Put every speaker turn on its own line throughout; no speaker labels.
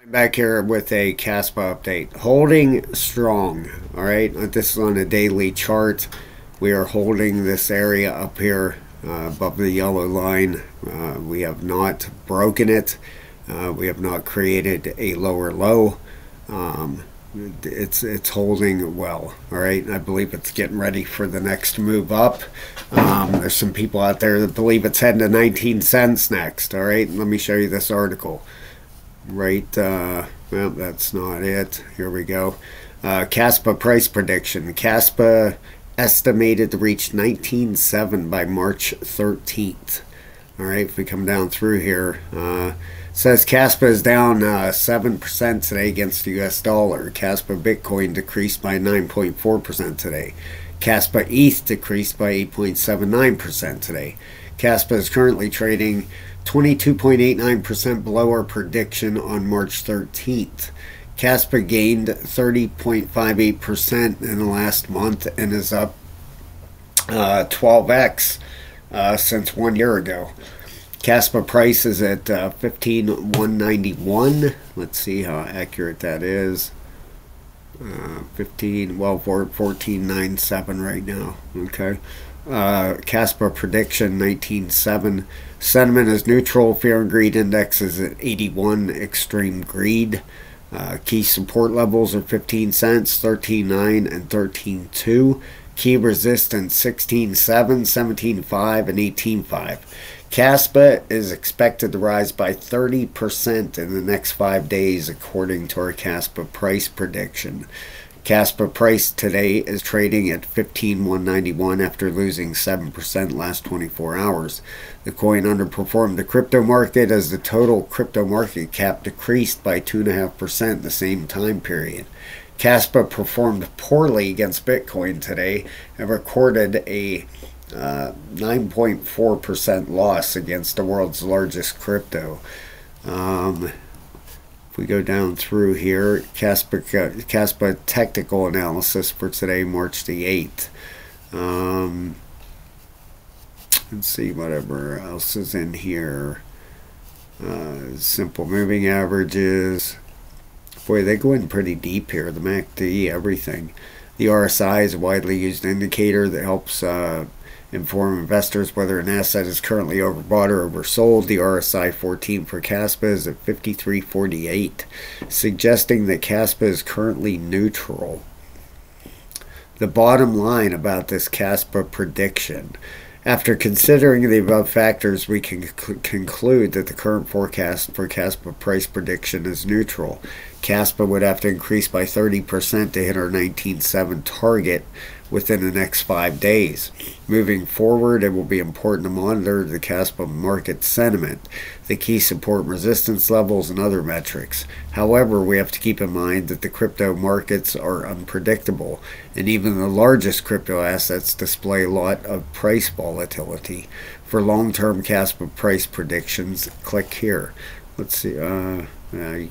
Back here with a Kaspa update. Holding strong. All right, this is on a daily chart. We are holding this area up here above the yellow line. We have not broken it. We have not created a lower low. It's holding well. All right, I believe it's getting ready for the next move up. There's some people out there that believe it's heading to 19 cents next. All right, let me show you this article. Well, that's not it. Here we go. Kaspa price prediction. Kaspa estimated to reach 19.7 by March 13th. All right, if we come down through here, says Kaspa is down 7% today against the US dollar. Kaspa Bitcoin decreased by 9.4% today. Kaspa ETH decreased by 8.79% today. Kaspa is currently trading 22.89% below our prediction on March 13th. Kaspa gained 30.58% in the last month and is up 12x since 1 year ago. Kaspa price is at 15,191. Let's see how accurate that is. 14.97 right now. Okay. Kaspa prediction 19.7. Sentiment is neutral. Fear and greed index is at 81. Extreme greed. Key support levels are 15 cents, 13.9, and 13.2. Key resistance 16.7, 17.5, and 18.5. Kaspa is expected to rise by 30% in the next 5 days, according to our Kaspa price prediction. Kaspa price today is trading at 15,191 after losing 7% last 24 hours. The coin underperformed the crypto market as the total crypto market cap decreased by 2.5% in the same time period. Kaspa performed poorly against Bitcoin today and recorded a 9.4% loss against the world's largest crypto. If we go down through here, Kaspa technical analysis for today, March the 8th. Let's see whatever else is in here. Simple moving averages. Boy, they go in pretty deep here. The MEXC, everything. The RSI is a widely used indicator that helps inform investors whether an asset is currently overbought or oversold. The RSI 14 for Kaspa is at 53.48, suggesting that Kaspa is currently neutral. The bottom line about this Kaspa prediction: after considering the above factors, we can conclude that the current forecast for Kaspa price prediction is neutral. Kaspa would have to increase by 30% to hit our 19.7 target within the next 5 days. Moving forward, it will be important to monitor the Kaspa market sentiment, the key support and resistance levels, and other metrics. However, we have to keep in mind that the crypto markets are unpredictable, and even the largest crypto assets display a lot of price volatility. For long-term Kaspa price predictions, click here. Let's see. You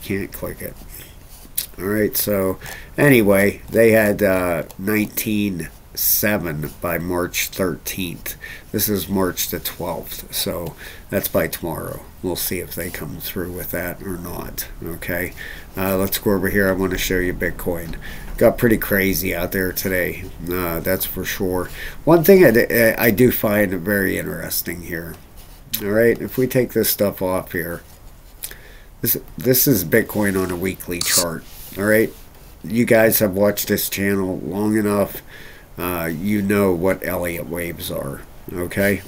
can't click it. All right, so anyway, they had 19.7 by March 13th. This is March the 12th, so that's by tomorrow. We'll see if they come through with that or not. Okay, let's go over here. I want to show you Bitcoin. Got pretty crazy out there today, that's for sure. One thing I do find very interesting here. All right, if we take this stuff off here, this is Bitcoin on a weekly chart. All right, you guys have watched this channel long enough. You know what Elliott waves are. Okay,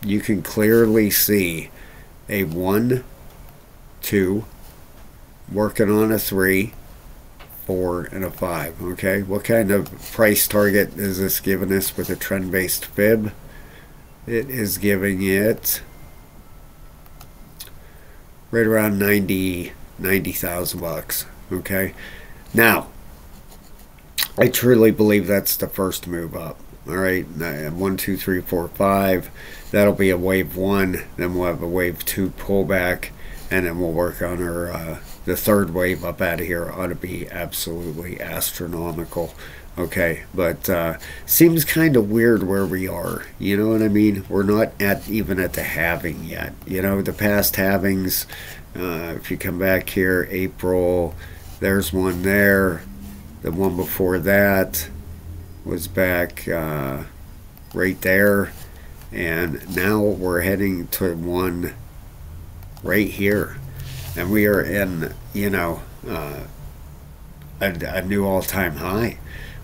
you can clearly see a 1, 2, working on a 3, 4, and a 5. Okay, what kind of price target is this giving us with a trend-based fib? It is giving it right around 90,000 bucks. Okay, now I truly believe that's the first move up. All right, 1, 2, 3, 4, 5. That'll be a wave 1. Then we'll have a wave 2 pullback, and then we'll work on our the third wave up out of here. Ought to be absolutely astronomical. Okay, but seems kind of weird where we are. You know what I mean? We're not even at the halving yet. You know, the past halvings, If you come back here, April, there's one there. The one before that was back right there. And now we're heading to one right here. And we are in, a new all-time high,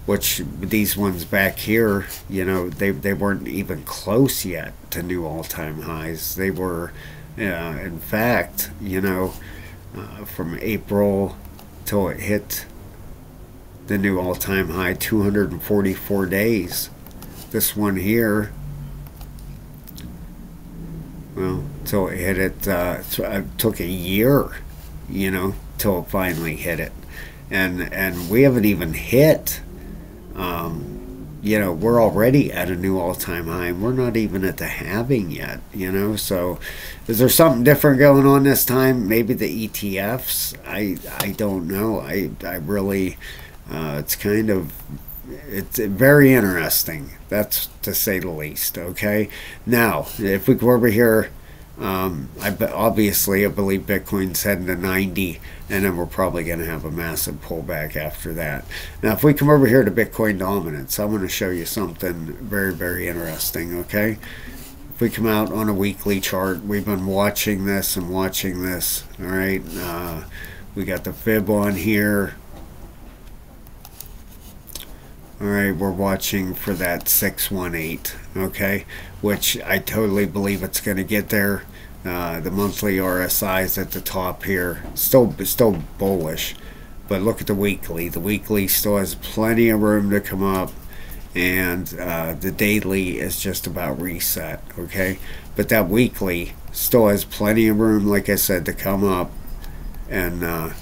which these ones back here, they weren't even close yet to new all-time highs. They were, in fact, from April till it hit the new all-time high, 244 days. This one here, well, till it hit it, it took a year, till it finally hit it. And we haven't even hit, we're already at a new all-time high, and we're not even at the halving yet, so is there something different going on this time? Maybe the ETFs? I don't know. I really, it's very interesting, that's to say the least. Okay, now if we go over here, obviously I believe Bitcoin's heading to 90, and then we're probably going to have a massive pullback after that. Now if we come over here to Bitcoin dominance, I'm going to show you something very, very interesting. Okay, if we come out on a weekly chart, we've been watching this and watching this. All right, we got the fib on here. All right, we're watching for that 618, okay, which I totally believe it's going to get there. The monthly RSI is at the top here, still bullish, but look at the weekly. The weekly still has plenty of room to come up, and the daily is just about reset, okay. But that weekly still has plenty of room, like I said, to come up, and I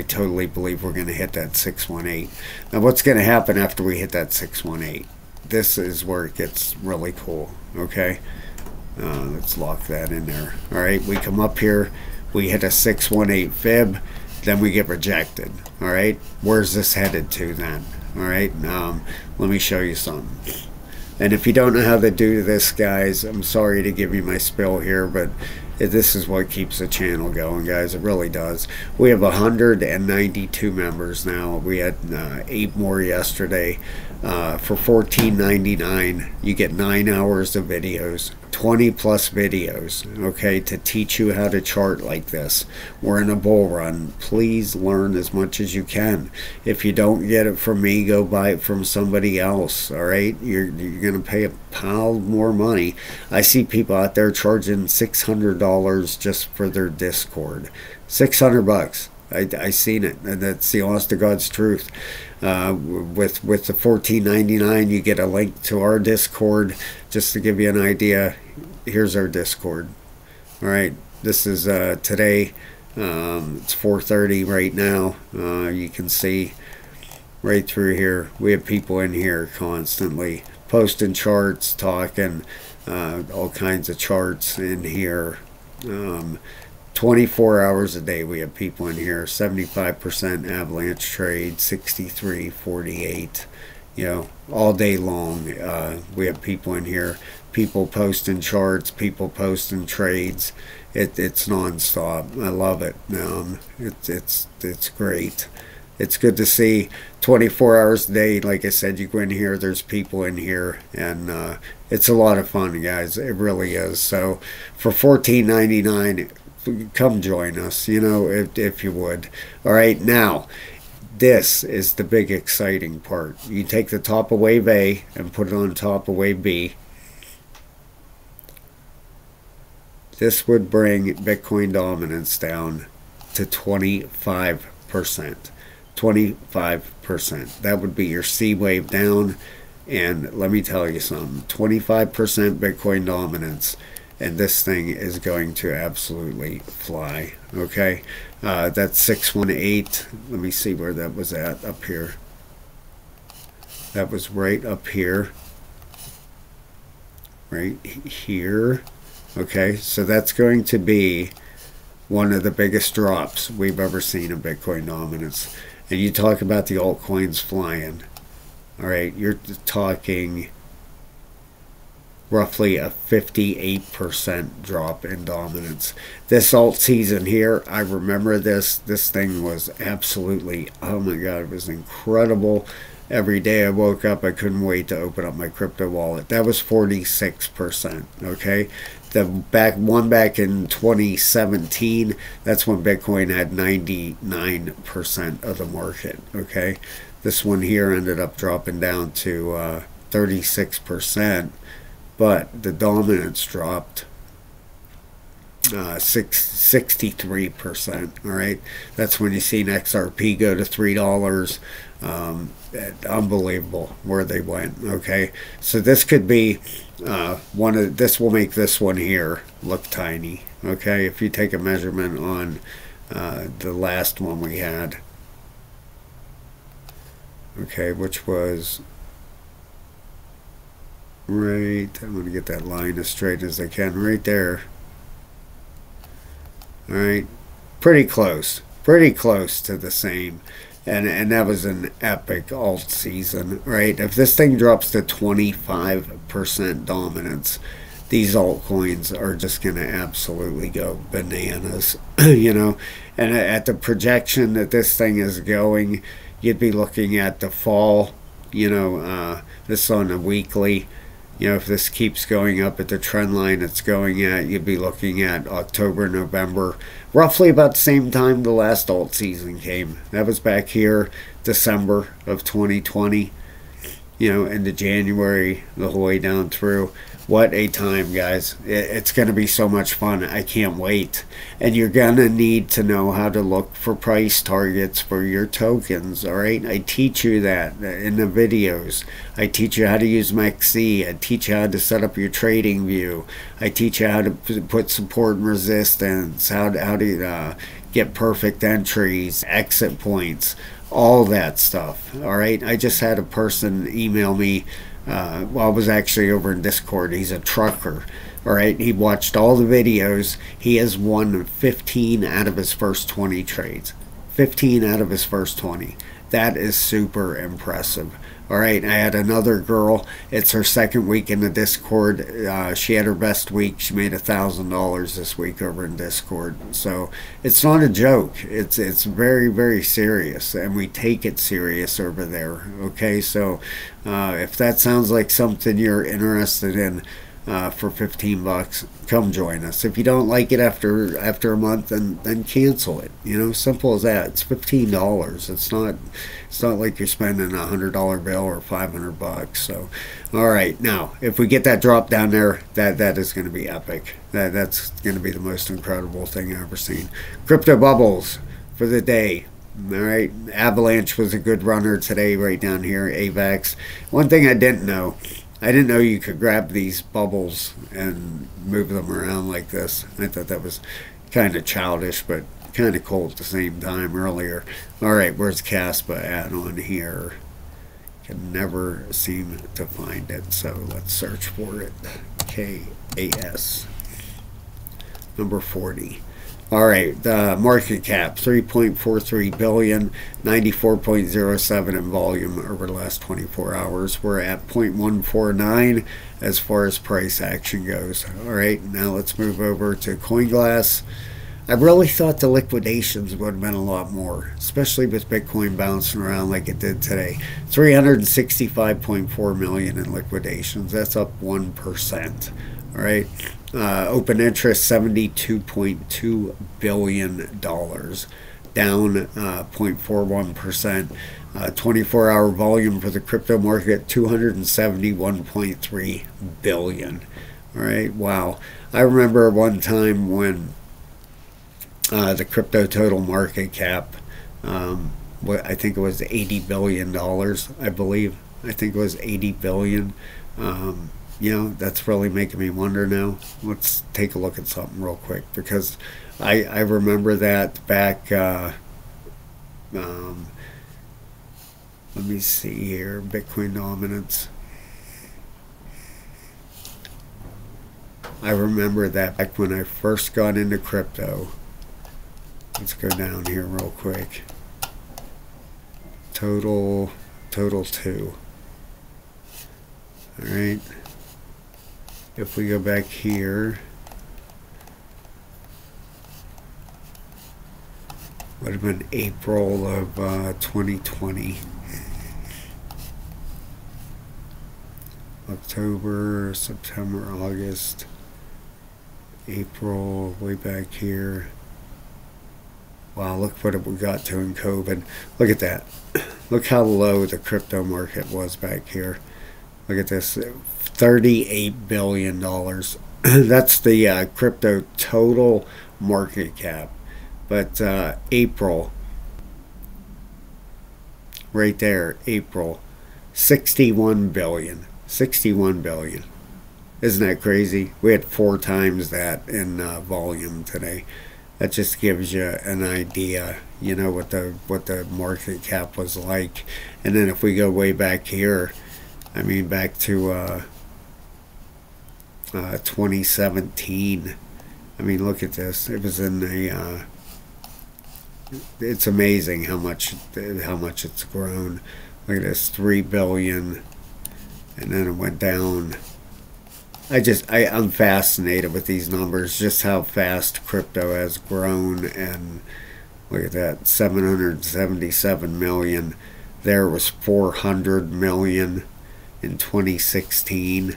totally believe we're going to hit that 618. Now, what's going to happen after we hit that 618? This is where it gets really cool, okay? Let's lock that in there. All right, we come up here, we hit a 618 fib, then we get rejected. All right, where's this headed to then? All right, let me show you something. And if you don't know how to do this, guys, I'm sorry to give you my spill here, but this is what keeps the channel going, guys. It really does. We have 192 members now. We had 8 more yesterday. For $14.99, you get 9 hours of videos, 20 plus videos, okay, to teach you how to chart like this. We're in a bull run. Please learn as much as you can. If you don't get it from me, go buy it from somebody else. All right, you're gonna pay a pile more money. I see people out there charging $600 just for their Discord. $600. I seen it, and that's the honest to God's truth. With the $14.99, you get a link to our Discord. Just to give you an idea, here's our Discord. All right, this is today. It's 4:30 right now. You can see right through here. We have people in here constantly posting charts, talking all kinds of charts in here. 24 hours a day we have people in here. 75% avalanche trade, 63, 48, all day long. We have people in here, people posting charts, people posting trades. It's nonstop. I love it. It's great. It's good to see 24 hours a day. Like I said, you go in here, there's people in here, and it's a lot of fun, guys. It really is. So for $14.99, come join us, if you would. All right, now this is the big exciting part. You take the top of wave A and put it on top of wave B. This would bring Bitcoin dominance down to 25%. 25%. That would be your C wave down. And let me tell you something, 25% Bitcoin dominance, and this thing is going to absolutely fly. Okay, that's 618. Let me see where that was at up here. That was right up here, right here. Okay, so that's going to be one of the biggest drops we've ever seen in Bitcoin dominance. And you talk about the altcoins flying. All right, you're talking roughly a 58% drop in dominance. This alt season here, I remember this thing was absolutely, oh my god, it was incredible. Every day I woke up, I couldn't wait to open up my crypto wallet. That was 46%. Okay, the back in 2017, that's when Bitcoin had 99% of the market. Okay, this one here ended up dropping down to 36%, but the dominance dropped 63%. All right, that's when you see an XRP go to $3. Unbelievable where they went. Okay, so this could be this will make this one here look tiny. Okay, if you take a measurement on the last one we had, okay, which was right, I'm going to get that line as straight as I can, right there. All right, pretty close to the same. And that was an epic alt season, right? If this thing drops to 25% dominance, these altcoins are just going to absolutely go bananas, you know? And at the projection that this thing is going, you'd be looking at the fall, you know, this on a weekly. You know, if this keeps going up at the trend line it's going at, you'd be looking at October, November, roughly about the same time the last alt season came. That was back here, December of 2020, you know, into January, the whole way down through. What a time, guys. It's going to be so much fun. I can't wait. And you're going to need to know how to look for price targets for your tokens, all right? I teach you that in the videos. I teach you how to use MEXC. I teach you how to set up your trading view. I teach you how to put support and resistance, how to get perfect entries, exit points, all that stuff, all right? I just had a person email me. Well, I was actually over in Discord. He's a trucker. All right, he watched all the videos. He has won 15 out of his first 20 trades. 15 out of his first 20. That is super impressive. All right, I had another girl. It's her second week in the Discord. She had her best week. She made $1,000 this week over in Discord. So it's not a joke. It's very, very serious, and we take it serious over there. Okay, so if that sounds like something you're interested in, for $15, come join us. If you don't like it after a month, then cancel it. You know, simple as that. It's $15. It's not like you're spending $100 bill or $500. So, all right, now if we get that drop down there, that is going to be epic. That's going to be the most incredible thing I've ever seen. Crypto bubbles for the day. All right, Avalanche was a good runner today, right down here. AVAX. One thing I didn't know you could grab these bubbles and move them around like this. I thought that was kind of childish, but kind of cool at the same time earlier. All right, where's Kaspa at on here? Can never seem to find it, so let's search for it. KAS. Number 40. All right, the market cap, 3.43 billion, 94.07 in volume over the last 24 hours. We're at 0.149 as far as price action goes. All right, now let's move over to CoinGlass. I really thought the liquidations would have been a lot more, especially with Bitcoin bouncing around like it did today. 365.4 million in liquidations. That's up 1%. All right. Open interest $72.2 billion, down 0.41%. 24-hour volume for the crypto market 271.3 billion. All right, wow. I remember one time when the crypto total market cap, I think it was $80 billion. I believe. I think it was 80 billion. You know, that's really making me wonder now. Let's take a look at something real quick, because I remember that back, let me see here, Bitcoin dominance. I remember that back when I first got into crypto. Let's go down here real quick. Total 2. All right. if we go back here, would have been April of 2020. October, September, August, April, way back here. Wow, look what we got to in COVID. Look at that. Look how low the crypto market was back here. Look at this, $38 billion. That's the crypto total market cap. But April, right there, April, 61 billion. 61 billion. Isn't that crazy? We had 4 times that in volume today. That just gives you an idea, you know, what the market cap was like. And then if we go way back here, I mean back to 2017. I mean, look at this. It was in the it's amazing how much it's grown. Look at this, 3 billion. And then it went down. I'm fascinated with these numbers, just how fast crypto has grown. And look at that, 777 million. There was 400 million in 2016.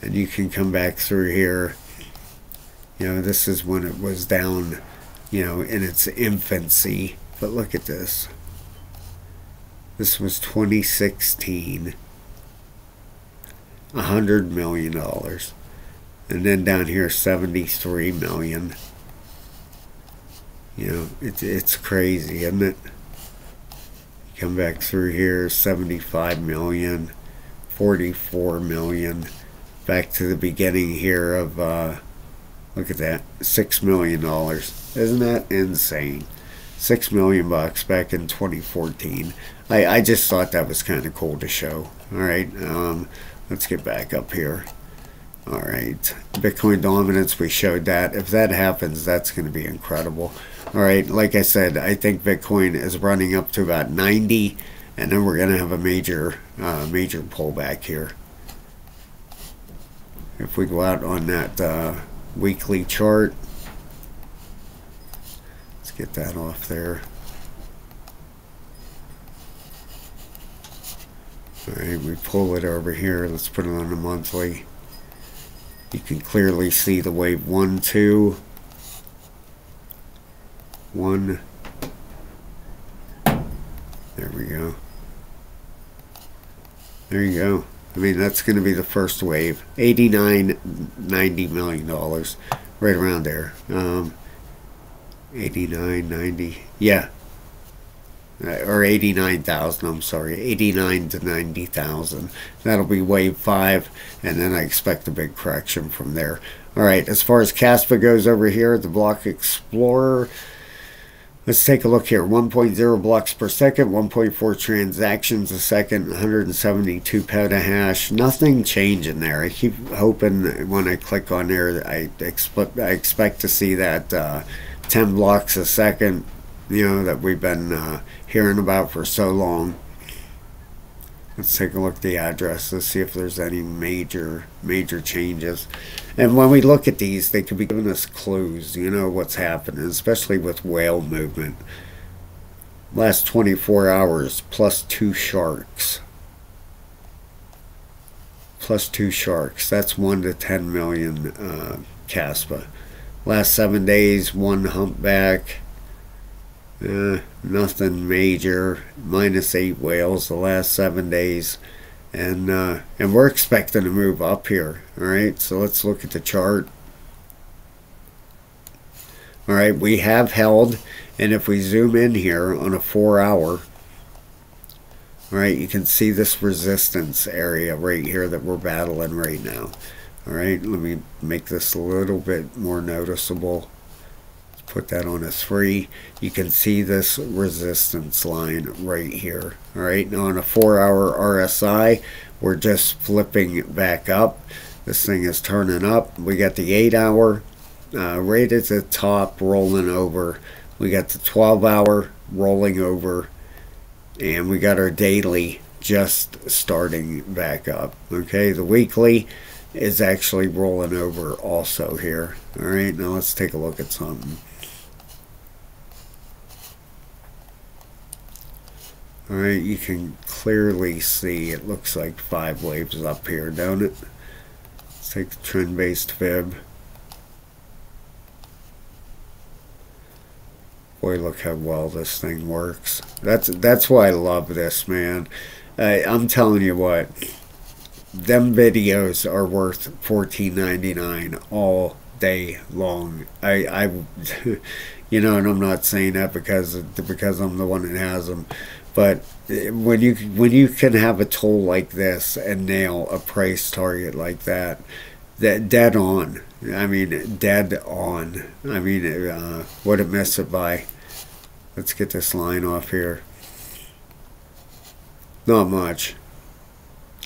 And you can come back through here. You know, this is when it was down, you know, in its infancy. But look at this. This was 2016. $100 million. And then down here, 73 million. You know, it's crazy, isn't it? Come back through here, 75 million, 44 million. Back to the beginning here of, look at that, $6 million. Isn't that insane? $6 million back in 2014. I just thought that was kind of cool to show. All right. Let's get back up here. All right. Bitcoin dominance, we showed that. If that happens, that's going to be incredible. All right. Like I said, I think Bitcoin is running up to about 90, and then we're going to have a major pullback here. If we go out on that weekly chart, let's get that off there. Alright, we pull it over here. Let's put it on the monthly. You can clearly see the wave 1, 2, 1. There we go. There you go. I mean, that's going to be the first wave. $89-90 million. Right around there. 89, 90. Yeah. Or 89,000, I'm sorry, 89 to 90,000. That'll be wave 5, and then I expect a big correction from there. All right, as far as Kaspa goes over here, the block explorer, let's take a look here. 1.0 blocks per second, 1.4 transactions a second, 172 petahash. Nothing changing there. I keep hoping when I click on there, I expect to see that 10 blocks a second, you know, that we've been hearing about for so long. Let's take a look at the address. Let's see if there's any major changes. And when we look at these, they could be giving us clues, you know, what's happening, especially with whale movement. Last 24 hours, plus 2 sharks. Plus 2 sharks. That's 1 to 10 million Kaspa. Last 7 days, 1 humpback. Nothing major. Minus 8 whales the last 7 days, and we're expecting to move up here. All right, so let's look at the chart. All right, we have held, and if we zoom in here on a 4-hour, all right, you can see this resistance area right here that we're battling right now. All right, let me make this a little bit more noticeable. Put that on a 3. You can see this resistance line right here. All right, now on a 4-hour RSI, we're just flipping back up. This thing is turning up. We got the 8-hour right at the top rolling over. We got the 12-hour rolling over, and we got our daily just starting back up. Okay, the weekly, is actually rolling over also here. All right, now let's take a look at something. All right, you can clearly see it looks like 5 waves up here, don't it? Let's take the trend-based fib. Boy, look how well this thing works. That's why I love this, man. I'm telling you what, them videos are worth $14.99 all day long. I you know, and I'm not saying that because I'm the one that has them, but when you can have a tool like this and nail a price target like that dead on. I mean, dead on. I mean, what a miss it by. Let's get this line off here. Not much.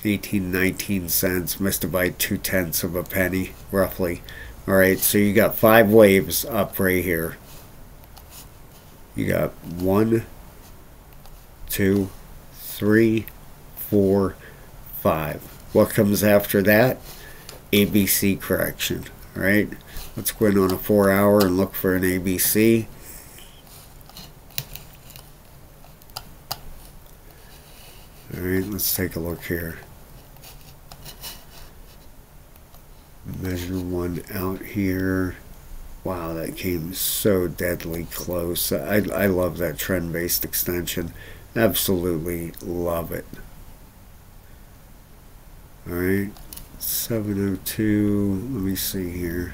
18, 19 cents. Missed it by 2/10 of a penny, roughly. Alright, so you got 5 waves up right here. You got 1, 2, 3, 4, 5. What comes after that? ABC correction. Alright, let's go in on a 4-hour and look for an ABC. Alright, let's take a look here. Measure one out here. Wow, that came so deadly close. I love that trend-based extension. Absolutely love it. Alright, 702. Let me see here.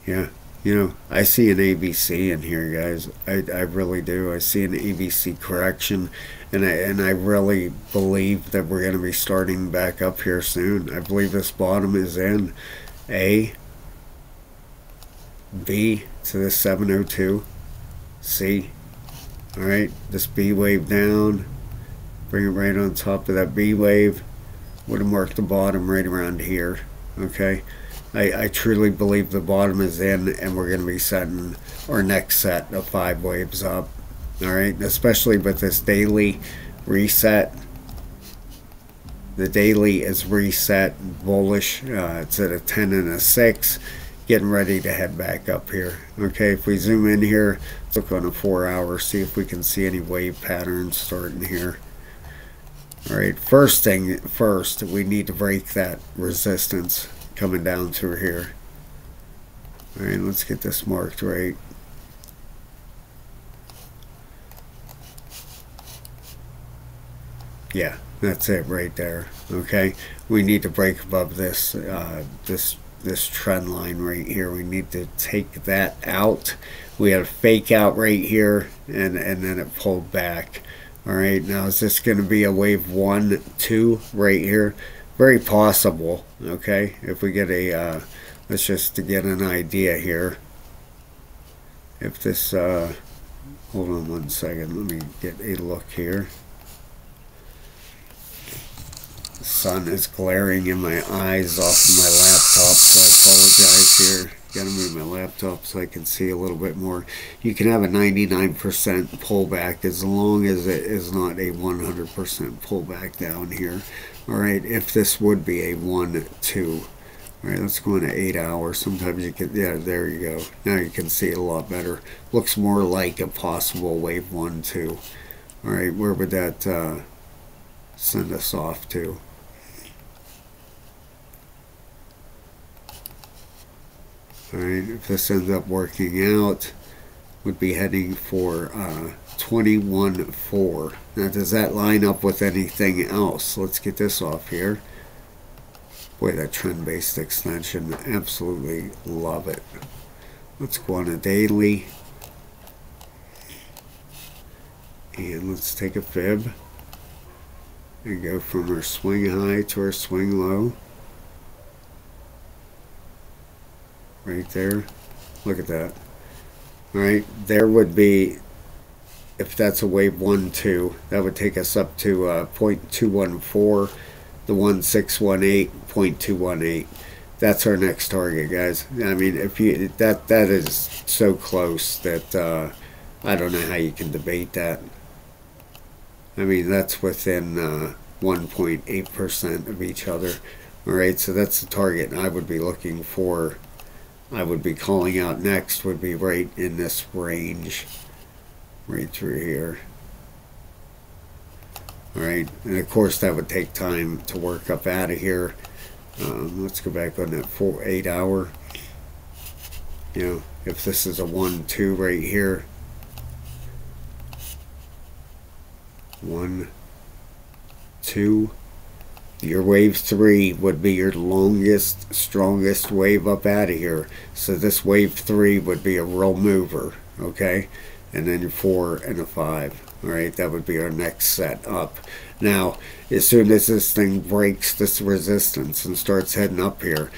Yeah, you know, I see an ABC in here, guys. I really do. I see an ABC correction, and I really believe that we're going to be starting back up here soon. I believe this bottom is in A, B to the 702, C. All right, this B wave down, bring it right on top of that B wave. Would have marked the bottom right around here. Okay. I truly believe the bottom is in, and we're going to be setting our next set of 5 waves up. Alright, especially with this daily reset. The daily is reset bullish. It's at a 10 and a 6. Getting ready to head back up here. Okay, if we zoom in here, let's look on a 4-hour, see if we can see any wave patterns starting here. Alright, first thing first, we need to break that resistance coming down through here. Alright, let's get this marked right. Yeah, that's it right there. Okay, we need to break above this this trend line right here. We need to take that out. We had a fake out right here, and then it pulled back. Alright, now is this going to be a wave 1, 2 right here? Very possible. Okay, if we get a let's just to get an idea here. If this hold on one second, let me get a look here. The sun is glaring in my eyes off of my laptop, so I apologize here. Gotta move my laptop so I can see a little bit more. You can have a 99% pullback as long as it is not a 100% pullback down here. Alright, if this would be a 1, 2. Alright, let's go into 8 hours. Sometimes you can, yeah, there you go. Now you can see it a lot better. Looks more like a possible wave 1, 2. Alright, where would that send us off to? Alright, if this ends up working out, would be heading for 21.4. Now, does that line up with anything else? Let's get this off here. Boy, that trend-based extension, absolutely love it. Let's go on a daily. And let's take a fib. And go from our swing high to our swing low. Right there. Look at that. Alright, there would be, if that's a wave 1, 2, that would take us up to 0.214, the 1618, 0.218. That's our next target, guys. I mean, if you that is so close that I don't know how you can debate that. I mean, that's within 1.8% of each other. All right, so that's the target I would be looking for. I would be calling out next would be right in this range, right through here. All right, and of course that would take time to work up out of here. Let's go back on that 8 hour. You know, if this is a 1-2 right here, 1, 2, your wave 3 would be your longest, strongest wave up out of here. So this wave 3 would be a real mover, okay? And then your 4 and a 5. All right, that would be our next set up. Now, as soon as this thing breaks this resistance and starts heading up here,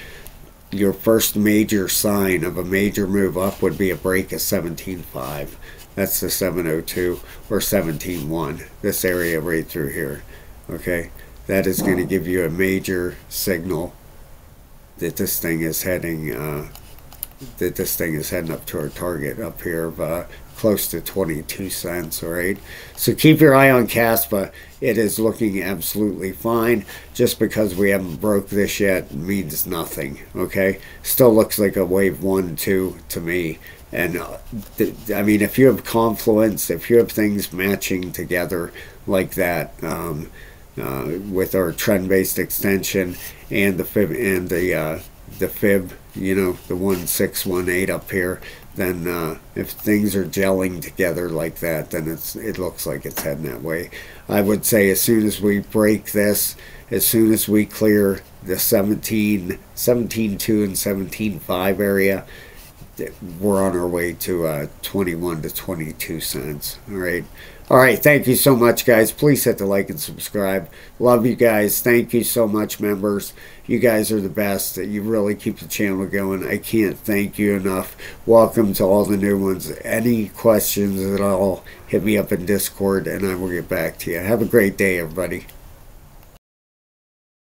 your first major sign of a major move up would be a break of 17.5. That's the 702 or 17.1. This area right through here. Okay, that is going to give you a major signal that this thing is heading up to our target up here of close to 22 cents. All right, so keep your eye on Kaspa. It is looking absolutely fine. Just because we haven't broke this yet means nothing. Okay, still looks like a wave 1-2 to me. And I mean, if you have confluence, if you have things matching together like that, with our trend-based extension and the fib and the fib, you know, the 1618 up here, then if things are gelling together like that, then it looks like it's heading that way. I would say as soon as we break this, as soon as we clear the 17.2 and 17.5 area, we're on our way to 21 to 22 cents. All right, thank you so much, guys. Please hit the like and subscribe. Love you guys. Thank you so much, members. You guys are the best. You really keep the channel going. I can't thank you enough. Welcome to all the new ones. Any questions at all, hit me up in Discord and I will get back to you. Have a great day, everybody.